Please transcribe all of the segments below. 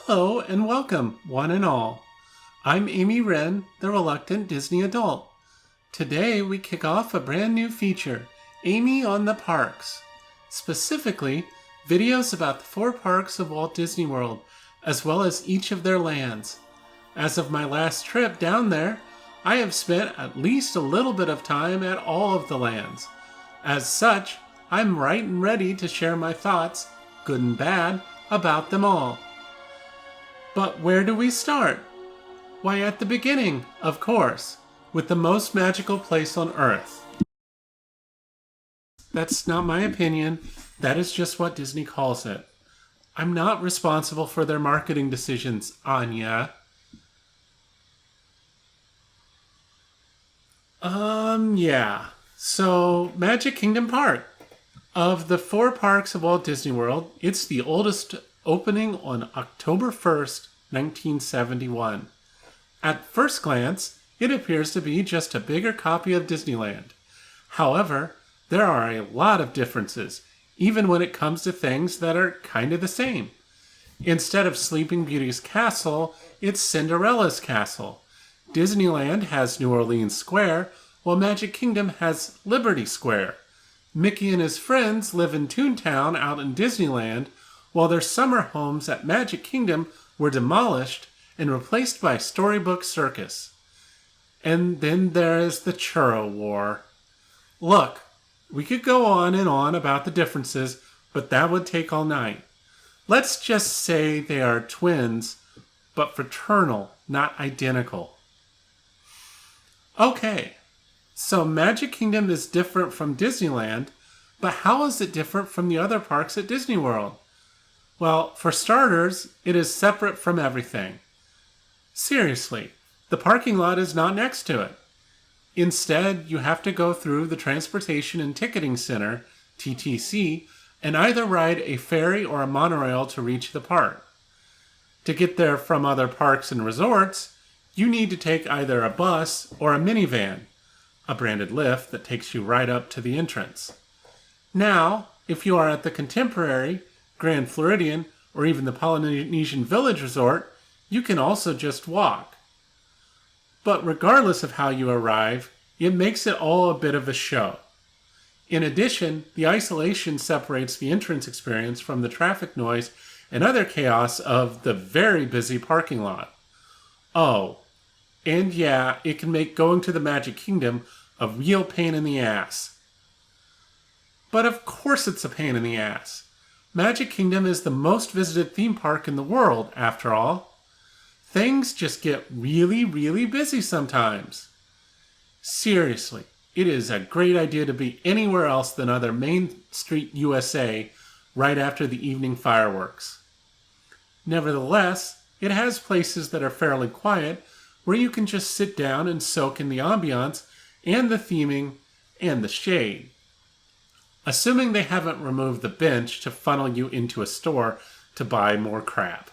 Hello and welcome, one and all. I'm Amy Wren, the reluctant Disney adult. Today we kick off a brand new feature, Amy on the Parks. Specifically, videos about the 4 parks of Walt Disney World, as well as each of their lands. As of my last trip down there, I have spent at least a little bit of time at all of the lands. As such, I'm right and ready to share my thoughts, good and bad, about them all. But where do we start? Why, at the beginning, of course, with the most magical place on Earth. That's not my opinion, that is just what Disney calls it. I'm not responsible for their marketing decisions, Anya. Yeah. So, Magic Kingdom Park. Of the 4 parks of Walt Disney World, it's the oldest, opening on October 1st, 1971. At first glance, it appears to be just a bigger copy of Disneyland. However, there are a lot of differences, even when it comes to things that are kind of the same. Instead of Sleeping Beauty's castle, it's Cinderella's castle. Disneyland has New Orleans Square, while Magic Kingdom has Liberty Square. Mickey and his friends live in Toontown out in Disneyland, while their summer homes at Magic Kingdom were demolished and replaced by Storybook Circus. And then there is the Churro War. Look, we could go on and on about the differences, but that would take all night. Let's just say they are twins, but fraternal, not identical. Okay, so Magic Kingdom is different from Disneyland, but how is it different from the other parks at Disney World? Well, for starters, it is separate from everything. Seriously, the parking lot is not next to it. Instead, you have to go through the Transportation and Ticketing Center, TTC, and either ride a ferry or a monorail to reach the park. To get there from other parks and resorts, you need to take either a bus or a minivan, a branded lift that takes you right up to the entrance. Now, if you are at the Contemporary, Grand Floridian, or even the Polynesian Village Resort, you can also just walk. But regardless of how you arrive, it makes it all a bit of a show. In addition, the isolation separates the entrance experience from the traffic noise and other chaos of the very busy parking lot. Oh, and yeah, it can make going to the Magic Kingdom a real pain in the ass. But of course it's a pain in the ass. Magic Kingdom is the most visited theme park in the world, after all. Things just get really, really busy sometimes. Seriously, it is a great idea to be anywhere else than other Main Street USA right after the evening fireworks. Nevertheless, it has places that are fairly quiet where you can just sit down and soak in the ambiance and the theming and the shade. Assuming they haven't removed the bench to funnel you into a store to buy more crap.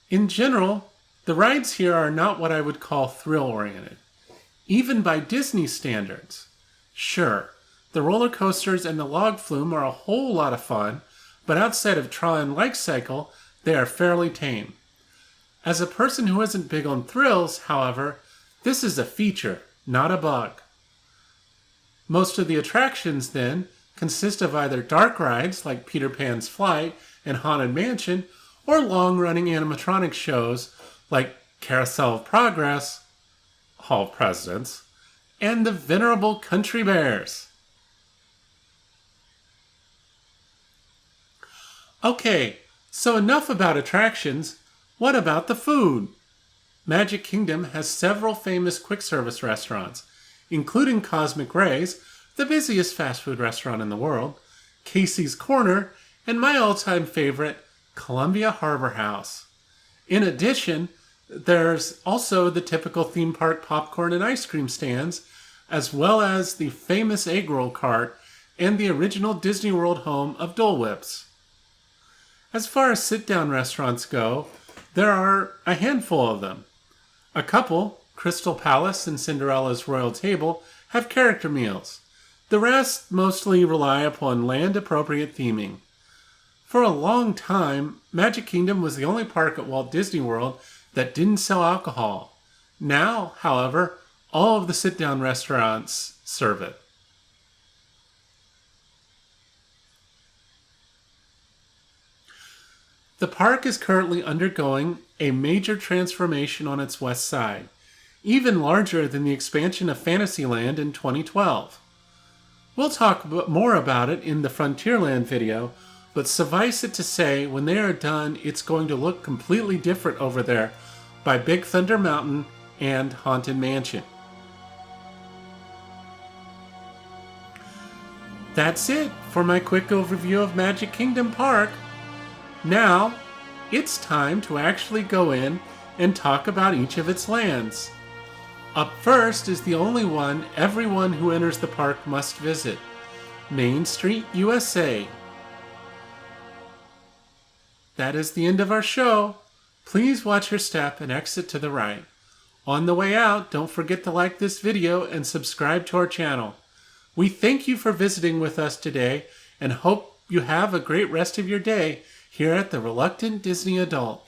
In general, the rides here are not what I would call thrill-oriented, even by Disney standards. Sure, the roller coasters and the log flume are a whole lot of fun, but outside of Tron Light Cycle, they are fairly tame. As a person who isn't big on thrills, however, this is a feature, not a bug. Most of the attractions, then, consist of either dark rides like Peter Pan's Flight and Haunted Mansion, or long-running animatronic shows like Carousel of Progress, Hall of Presidents, and the venerable Country Bears. Okay, so enough about attractions. What about the food? Magic Kingdom has several famous quick-service restaurants, including Cosmic Rays, the busiest fast food restaurant in the world, Casey's Corner, and my all-time favorite, Columbia Harbor House. In addition, there's also the typical theme park popcorn and ice cream stands, as well as the famous egg roll cart and the original Disney World home of Dole Whips. As far as sit-down restaurants go, there are a handful of them. A couple, Crystal Palace and Cinderella's Royal Table, have character meals. The rest mostly rely upon land-appropriate theming. For a long time, Magic Kingdom was the only park at Walt Disney World that didn't sell alcohol. Now, however, all of the sit-down restaurants serve it. The park is currently undergoing a major transformation on its west side, even larger than the expansion of Fantasyland in 2012. We'll talk more about it in the Frontierland video, but suffice it to say, when they are done, it's going to look completely different over there by Big Thunder Mountain and Haunted Mansion. That's it for my quick overview of Magic Kingdom Park. Now, it's time to actually go in and talk about each of its lands. Up first is the only one everyone who enters the park must visit, Main Street, USA. That is the end of our show. Please watch your step and exit to the right. On the way out, don't forget to like this video and subscribe to our channel. We thank you for visiting with us today and hope you have a great rest of your day here at the Reluctant Disney Adult.